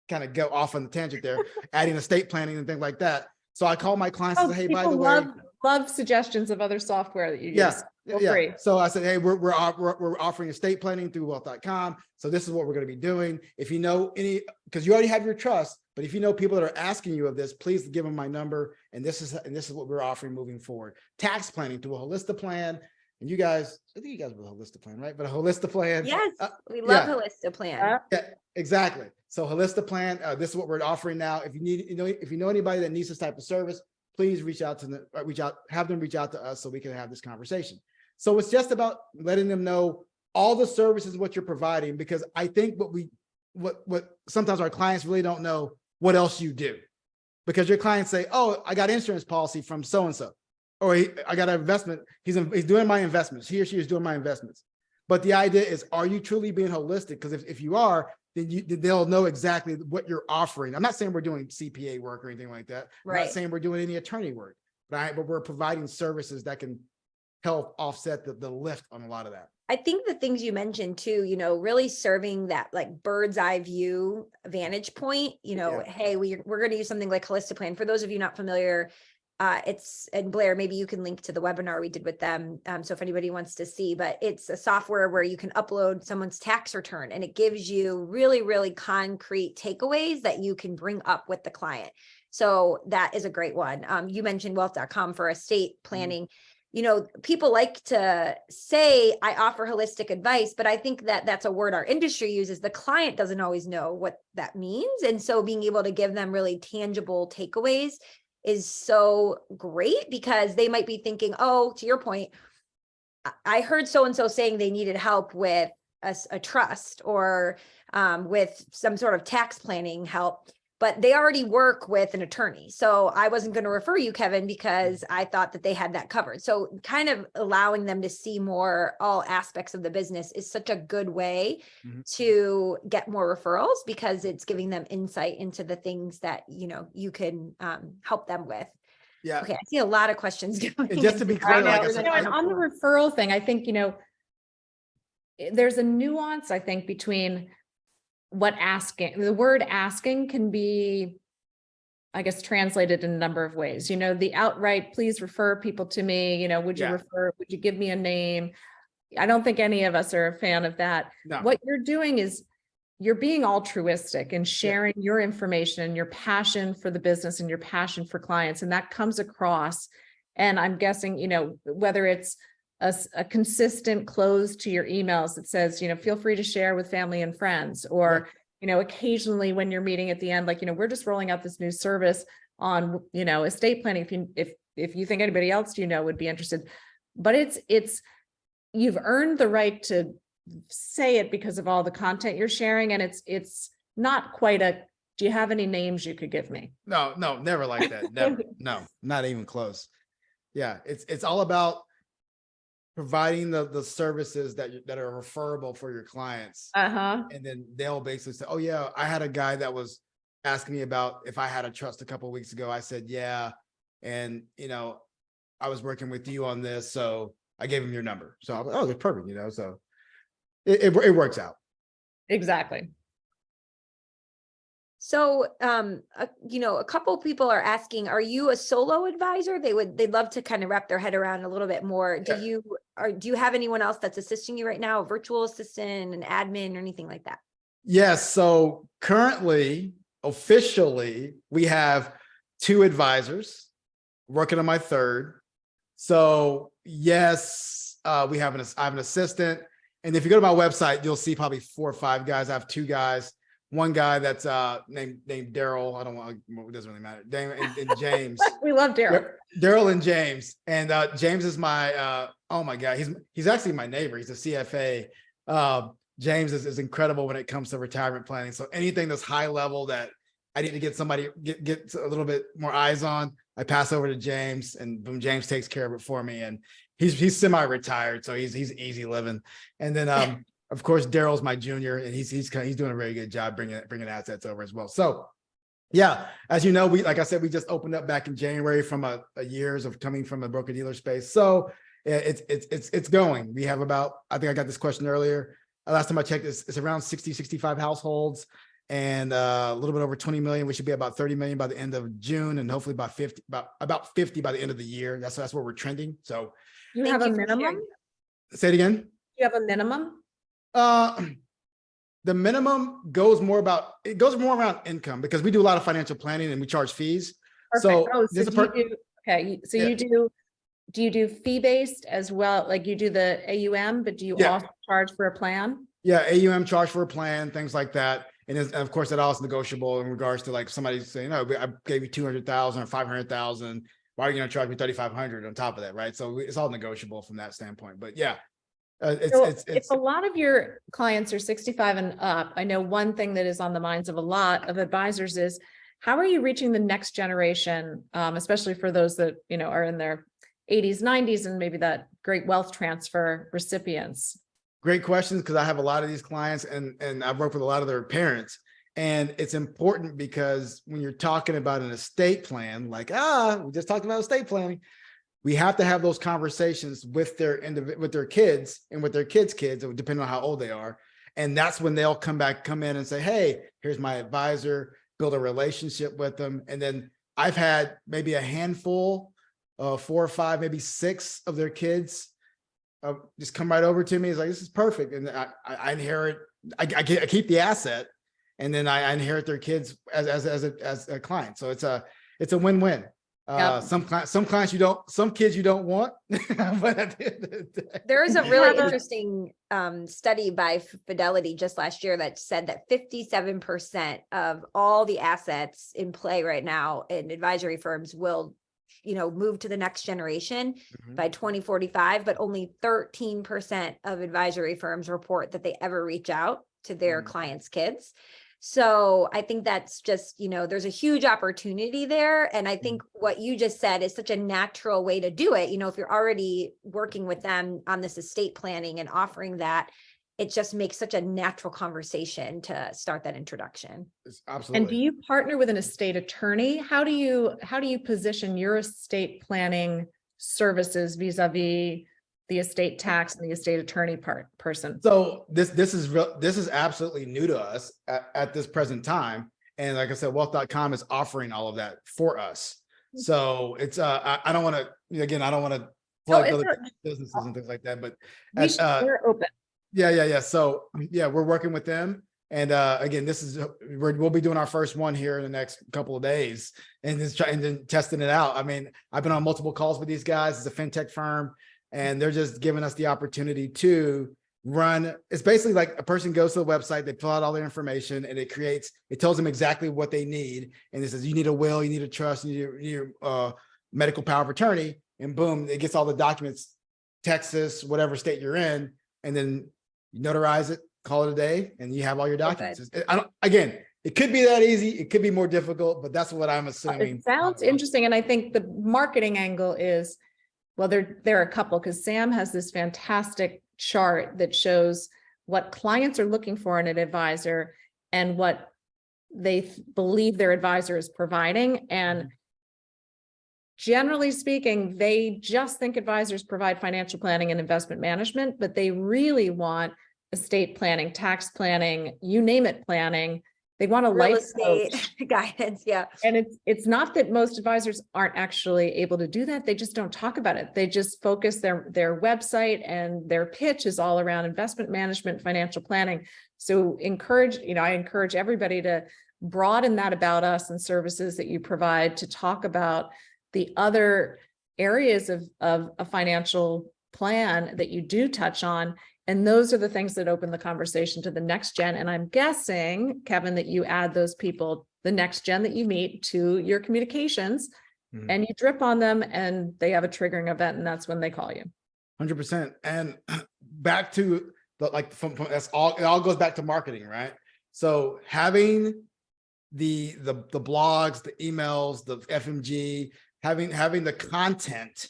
kind of go off on the tangent there, adding estate planning and things like that. So I call my clients and say, hey, by the way, love suggestions of other software that you use. Yeah. So I said, hey, we're offering estate planning through wealth.com. So this is what we're going to be doing. If you know any, because you already have your trust, but if you know people that are asking you of this, please give them my number. And this is what we're offering moving forward. Tax planning through a Holistic plan. And you guys, I think you guys were a Holistic Plan, right? But a Holistic Plan. Yes, we love yeah. Holistic Plan. Yeah, exactly. So Holistic Plan, this is what we're offering now. If you need, if you know anybody that needs this type of service, please reach out to them, have them reach out to us so we can have this conversation. So it's just about letting them know all the services, what you're providing, because I think what sometimes our clients really don't know what else you do, because your clients say, oh, I got insurance policy from so-and-so, or I got an investment. He's doing my investments. He or she is doing my investments. But the idea is, are you truly being holistic? Because if you are, then they'll know exactly what you're offering. I'm not saying we're doing CPA work or anything like that. I'm Right. not saying we're doing any attorney work, right? But we're providing services that can help offset the lift on a lot of that. I think the things you mentioned too, really serving that like bird's eye view vantage point, hey, we're going to use something like Holistic Plan. For those of you not familiar, and Blair, maybe you can link to the webinar we did with them. So if anybody wants to see, but it's a software where you can upload someone's tax return and it gives you really, really concrete takeaways that you can bring up with the client. So that is a great one. You mentioned wealth.com for estate planning. People like to say, I offer holistic advice, but I think that that's a word our industry uses. The client doesn't always know what that means. And so being able to give them really tangible takeaways is so great, because they might be thinking, oh, to your point, I heard so-and-so saying they needed help with a trust or with some sort of tax planning help, but they already work with an attorney. So I wasn't going to refer you, Kevin, because I thought that they had that covered. So kind of allowing them to see more all aspects of the business is such a good way to get more referrals, because it's giving them insight into the things that, you can help them with. Yeah. Okay. I see a lot of questions going. And just to be clear, like I said, and on the referral thing, I think, there's a nuance, I think, between the word asking can be, I guess, translated in a number of ways. The outright, please refer people to me, would you give me a name? I don't think any of us are a fan of that. No. What you're doing is you're being altruistic and sharing your information and your passion for the business and your passion for clients. And that comes across. And I'm guessing, whether it's a consistent close to your emails that says, feel free to share with family and friends, or, occasionally when you're meeting at the end, like, we're just rolling out this new service on, estate planning. If you think anybody else, would be interested, but it's, you've earned the right to say it because of all the content you're sharing. And it's not quite do you have any names you could give me? No, never like that. Never. No, not even close. Yeah. It's all about providing the services that are referable for your clients. And then they'll basically say, oh yeah, I had a guy that was asking me about if I had a trust a couple of weeks ago. I said, yeah. And, I was working with you on this. So I gave him your number. So I was like, oh, that's perfect. So it works out. Exactly. So, a couple of people are asking, are you a solo advisor? They'd love to kind of wrap their head around a little bit more. Do you have anyone else that's assisting you right now? A virtual assistant, an admin, or anything like that? Yes. So currently, officially, we have 2 advisors working on my 3rd. So yes, I have an assistant. And if you go to my website, you'll see probably 4 or 5 guys. I have 2 guys. One guy that's named Daryl. It doesn't really matter. And James. We love Daryl. Daryl and James. And James is my oh my God, he's actually my neighbor. He's a CFA. James is incredible when it comes to retirement planning. So anything that's high level that I need to get somebody get a little bit more eyes on, I pass over to James, and boom, James takes care of it for me. And he's semi-retired, so he's easy living. And then of course, Daryl's my junior, and he's doing a very good job bringing assets over as well. So, yeah, as you know, like I said, we just opened up back in January from a years of coming from a broker dealer space. So it's going. We have about, I think I got this question earlier. Last time I checked, it's around 65 households, and a little bit over 20 million. We should be about 30 million by the end of June, and hopefully about 50 by the end of the year. That's where we're trending. So, you have a minimum? Say it again. You have a minimum? The minimum goes more around income, because we do a lot of financial planning and we charge fees. Perfect. So, you do do you do fee-based as well? Like you do the AUM, but do you Yeah. also charge for a plan? Yeah, AUM charge for a plan, things like that. And of course, that also negotiable in regards to like somebody saying, no, I gave you 200,000 or 500,000. Why are you going to charge me 3,500 on top of that? Right. So it's all negotiable from that standpoint. But yeah, If a lot of your clients are 65 and up, I know one thing that is on the minds of a lot of advisors is how are you reaching the next generation, especially for those that, are in their 80s, 90s, and maybe that great wealth transfer recipients? Great questions, because I have a lot of these clients and I've worked with a lot of their parents. And it's important because when you're talking about an estate plan, like, we just talked about estate planning, we have to have those conversations with their kids and with their kids' kids, depending on how old they are. And that's when they'll come in and say, hey, here's my advisor, build a relationship with them. And then I've had maybe a handful, 4 or 5, maybe 6 of their kids just come right over to me. It's like, this is perfect. And I inherit, I keep the asset, and then I inherit their kids as a client. So it's a win-win. Yep. Some kids you don't want, but at the end of the day. There is a really interesting study by Fidelity just last year that said that 57% of all the assets in play right now in advisory firms will move to the next generation by 2045, but only 13% of advisory firms report that they ever reach out to their clients' kids. So I think that's just, there's a huge opportunity there. And I think what you just said is such a natural way to do it. If you're already working with them on this estate planning and offering that, it just makes such a natural conversation to start that introduction. Absolutely. And do you partner with an estate attorney? How do you position your estate planning services vis-a-vis the estate tax and the estate attorney person? So this is absolutely new to us at this present time. And like I said, wealth.com is offering all of that for us. So it's I don't want to plug other businesses and things like that, but we're open. Yeah. So yeah, we're working with them. And again, we'll be doing our first one here in the next couple of days and then testing it out. I mean, I've been on multiple calls with these guys. It's a fintech firm, and they're just giving us the opportunity to run. It's basically like a person goes to the website, they fill out all their information, and it tells them exactly what they need. And it says, you need a will, you need a trust, you need your medical power of attorney, and boom, it gets all the documents, Texas, whatever state you're in, and then you notarize it, call it a day, and you have all your documents. It could be that easy. It could be more difficult, but that's what I'm assuming. It sounds interesting. And I think the marketing angle is, well, there are a couple, because Sam has this fantastic chart that shows what clients are looking for in an advisor and what they believe their advisor is providing. And generally speaking, they just think advisors provide financial planning and investment management, but they really want estate planning, tax planning, you name it, planning. They want a Real life estate coach. guidance. Yeah. And it's not that most advisors aren't actually able to do that. They just don't talk about it. They just focus their website, and their pitch is all around investment management, financial planning. So I encourage everybody to broaden that about us and services that you provide to talk about the other areas of a financial plan that you do touch on. And those are the things that open the conversation to the next gen. And I'm guessing, Kevin, that you add those people, the next gen that you meet, to your communications, and you drip on them, and they have a triggering event, and that's when they call you. 100%. And back to it all goes back to marketing, right? So having the blogs, the emails, the FMG, having the content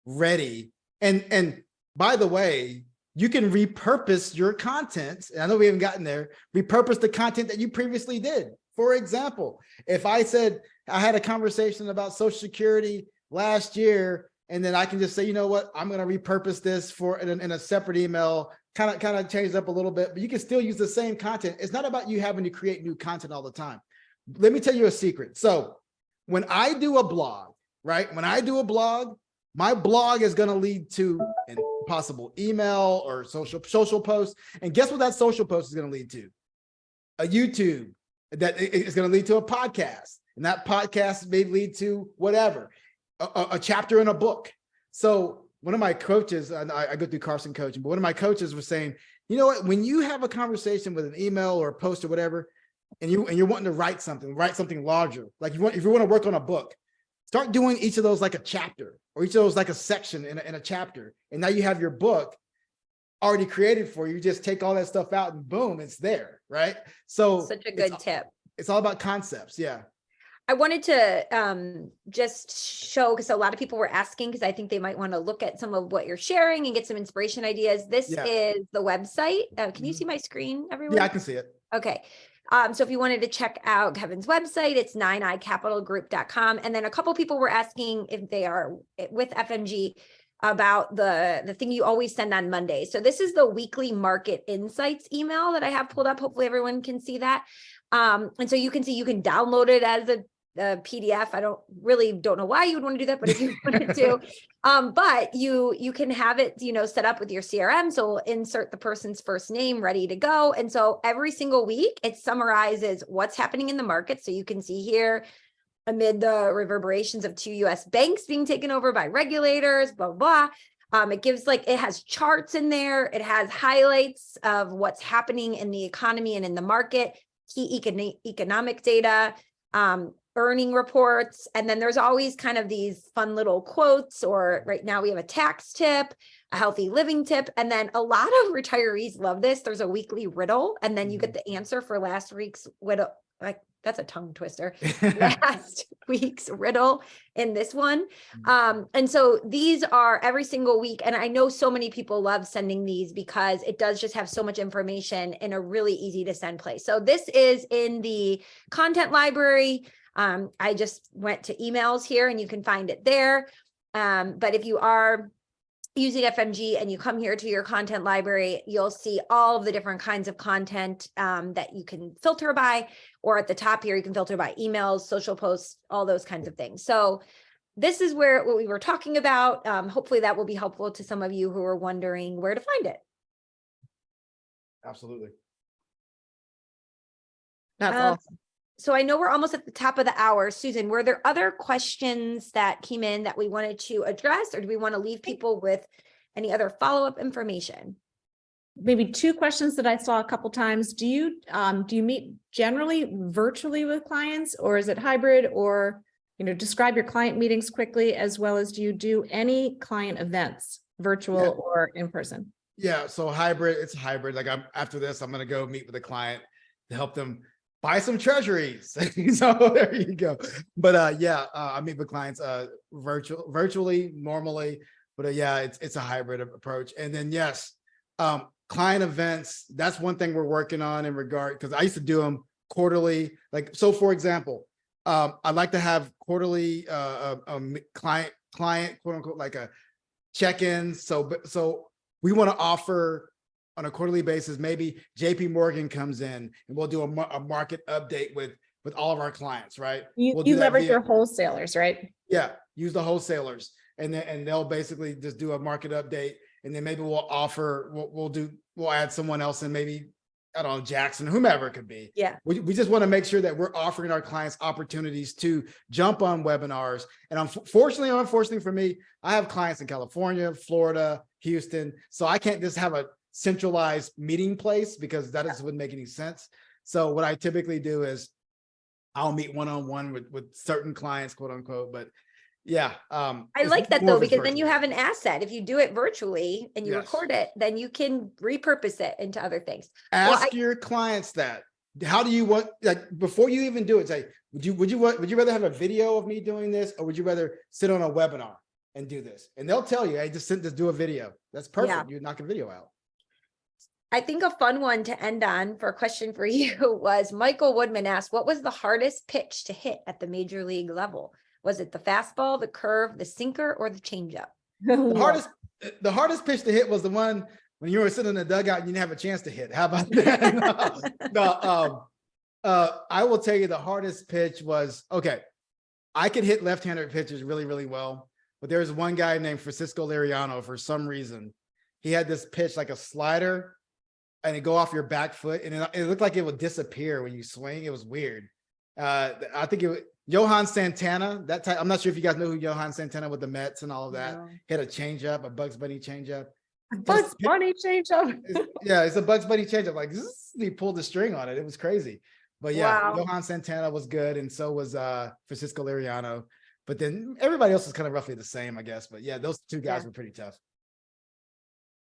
ready. And by the way, you can repurpose your content. I know we haven't gotten there. Repurpose the content that you previously did. For example, if I said I had a conversation about Social Security last year, and then I can just say, you know what, I'm going to repurpose this in a separate email, kind of change it up a little bit, but you can still use the same content. It's not about you having to create new content all the time. Let me tell you a secret. So when I do a blog, right? When I do a blog, my blog is going to lead to a possible email or social post. And guess what that social post is going to lead to? A YouTube. That is going to lead to a podcast. And that podcast may lead to whatever, a chapter in a book. So one of my coaches, and I go through Carson coaching, but one of my coaches was saying, you know what, when you have a conversation with an email or a post or whatever, and you're wanting to write something larger, like if you want to work on a book, start doing each of those like a chapter, or each of those like a section in a chapter. And now you have your book already created for you. You just take all that stuff out and boom, it's there, right? So Such a good tip. It's all about concepts. Yeah. I wanted to just show, because a lot of people were asking, because I think they might want to look at some of what you're sharing and get some inspiration ideas. This is the website. Can you see my screen, everyone? Yeah, I can see it. Okay. So if you wanted to check out Kevin's website, it's 9icapitalgroup.com. And then a couple people were asking if they are with FMG about the thing you always send on Monday. So this is the weekly market insights email that I have pulled up. Hopefully everyone can see that. And so you can see, you can download it as a PDF. I don't know why you would want to do that, but if you wanted to, but you can have it, set up with your CRM. So we'll insert the person's first name ready to go. And so every single week it summarizes what's happening in the market. So you can see here, amid the reverberations of 2 US banks being taken over by regulators, blah, blah. It gives it has charts in there. It has highlights of what's happening in the economy and in the market, key economic data, earning reports. And then there's always kind of these fun little quotes, or right now we have a tax tip, a healthy living tip. And then a lot of retirees love this. There's a weekly riddle, and then you get the answer for last week's riddle. That's a tongue twister. Last week's riddle in this one. And so these are every single week. And I know so many people love sending these because it does just have so much information in a really easy to send place. So this is in the content library. I just went to emails here and you can find it there. But if you are using FMG and you come here to your content library, you'll see all of the different kinds of content that you can filter by, or at the top here, you can filter by emails, social posts, all those kinds of things. So this is what we were talking about. Hopefully that will be helpful to some of you who are wondering where to find it. Absolutely. That's awesome. So I know we're almost at the top of the hour. Susan, were there other questions that came in that we wanted to address, or do we want to leave people with any other follow-up information? Maybe two questions that I saw a couple times. Do you meet generally virtually with clients, or is it hybrid? Or, describe your client meetings quickly, as well as do you do any client events, virtual or in person? Yeah, so hybrid, it's hybrid. Like after this, I'm going to go meet with a client to help them buy some treasuries. So there you go. But I meet with clients virtually normally, but it's a hybrid approach. And then client events, that's one thing we're working on in regard, because I used to do them quarterly. So for example, I'd like to have quarterly client quote unquote, like a check-in. So we want to offer on a quarterly basis, maybe JP Morgan comes in and we'll do a market update with all of our clients, right? You leverage your wholesalers, right? Yeah, use the wholesalers, and they'll basically just do a market update, and then maybe we'll offer, we'll add someone else in, maybe, I don't know, Jackson, whomever it could be. Yeah. We just want to make sure that we're offering our clients opportunities to jump on webinars. And unfortunately for me, I have clients in California, Florida, Houston, so I can't just have a centralized meeting place, because that just wouldn't make any sense. So what I typically do is I'll meet one-on-one with certain clients, quote unquote. But I like that though, because then you have an asset. If you do it virtually and you record it, then you can repurpose it into other things. Ask your clients that. How do you want, before you even do it, say, would you rather have a video of me doing this, or would you rather sit on a webinar and do this? And they'll tell you, hey, just do a video. That's perfect. Yeah. You knock a video out. I think a fun one to end on for a question for you was Michael Woodman asked, what was the hardest pitch to hit at the major league level? Was it the fastball, the curve, the sinker, or the changeup? The hardest pitch to hit was the one when you were sitting in the dugout and you didn't have a chance to hit. How about that? I will tell you the hardest pitch was, okay, I could hit left-handed pitches really, really well, but there was one guy named Francisco Liriano. For some reason, he had this pitch like a slider, and it go off your back foot, and it looked like it would disappear when you swing. It was weird. I think Johan Santana, that type. I'm not sure if you guys know who Johan Santana with the Mets and all of that. No. He had a changeup, a Bugs Bunny changeup. Bugs Bunny change up. Yeah, it's a Bugs Bunny changeup. Like he pulled the string on it. It was crazy. But yeah, Wow. Johan Santana was good, and so was Francisco Liriano. But then everybody else was kind of roughly the same, I guess. But yeah, those two guys were pretty tough.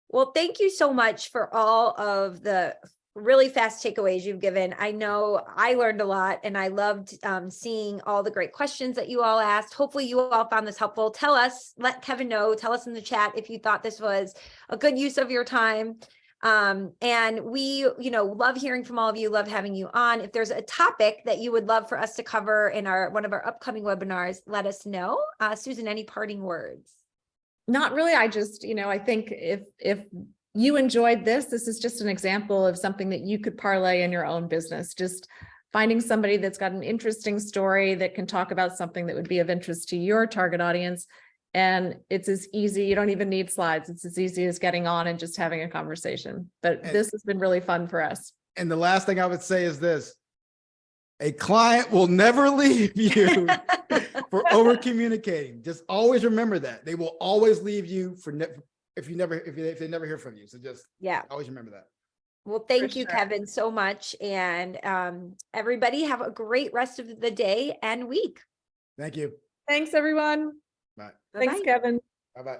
Well, thank you so much for all of the really fast takeaways you've given. I know I learned a lot, and I loved seeing all the great questions that you all asked. Hopefully you all found this helpful. Tell us, let Kevin know, tell us in the chat if you thought this was a good use of your time. And we, love hearing from all of you, love having you on. If there's a topic that you would love for us to cover in one of our upcoming webinars, let us know. Susan, any parting words? Not really. I just, I think if you enjoyed this is just an example of something that you could parlay in your own business. Just finding somebody that's got an interesting story that can talk about something that would be of interest to your target audience. And it's as easy, you don't even need slides. It's as easy as getting on and just having a conversation. But this has been really fun for us. And the last thing I would say is this: a client will never leave you for over communicating. Just always remember that. They will always leave you if they never hear from you. So just always remember that. Well, thank you, Kevin, so much. And everybody have a great rest of the day and week. Thank you. Thanks, everyone. Bye. Thanks, Kevin. Bye-bye.